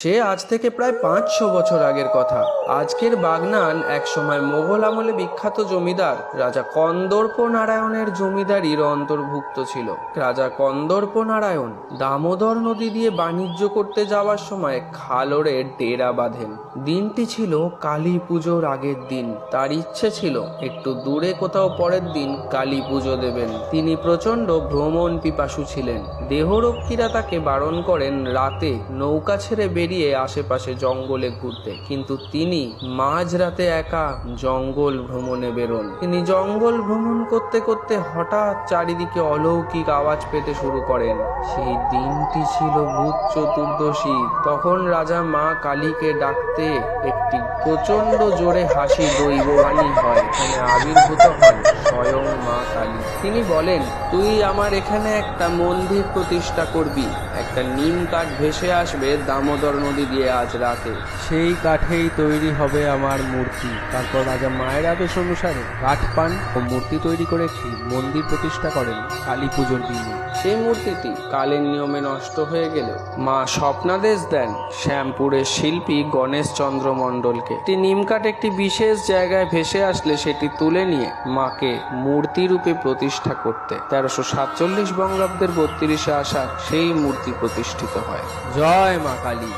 সে আজ থেকে প্রায় 500 বছর আগের কথা। আজকের বাগনান একসময় মোগল আমলে বিখ্যাত জমিদার রাজা কন্দর্প নারায়ণের জমিদারির অন্তর্ভুক্ত ছিল। রাজা কন্দর্প নারায়ণ দামোদর নদী দিয়ে বাণিজ্য করতে যাওয়ার সময় খালরে ডেরা বাঁধেন। দিনটি ছিল কালী পুজোর আগের দিন। তার ইচ্ছে ছিল একটু দূরে কোথাও পরের দিন কালী পুজো দেবেন। তিনি প্রচন্ড ভ্রমণ পিপাসু ছিলেন। দেহরক্ষীরা তাকে বারণ করেন রাতে নৌকা ছেড়ে বেরিয়ে আশেপাশে জঙ্গলে ঘুরতে, কিন্তু তিনি মাঝরাতে একা জঙ্গল ভ্রমণে বেরোন। তিনি জঙ্গল ভ্রমণ করতে করতে হঠাৎ চারিদিকে অলৌকিক আওয়াজ পেতে শুরু করেন। সেই দিনটি ছিল ভূত চতুর্দশী। তখন রাজা মা কালীকে ডাকতে একটি প্রচন্ড জোরে হাসি দৈববাণী হয়। এখানে আবির্ভূত হন স্বয়ং মা কালী। তিনি বলেন, তুই আমার এখানে একটা মন্দির প্রতিষ্ঠা করবি। একটা নিম কাঠ ভেসে আসবে দামোদর নদী দিয়ে আজ রাতে, সেই কাঠেই তৈরি হবে আমার মূর্তি। তারপর রাজা মায়ের আদেশ অনুসারে কাঠ পান ও মূর্তি তৈরি করে একটি মন্দির প্রতিষ্ঠা করেন কালী পুজোর দিনে। সেই মূর্তিটি কালের নিয়মে নষ্ট হয়ে গেলেও মা স্বপ্নাদেশ দেন শ্যামপুরের শিল্পী গণেশ চন্দ্র মণ্ডলকে একটি নিমকাঠ একটি বিশেষ জায়গায় ভেসে আসলে সেটি তুলে নিয়ে মাকে মূর্তি রূপে প্রতিষ্ঠা করতে। 1347 বঙ্গাব্দের 32 আষাঢ় সেই মূর্তি প্রতিষ্ঠিত হয়। জয় মা কালী।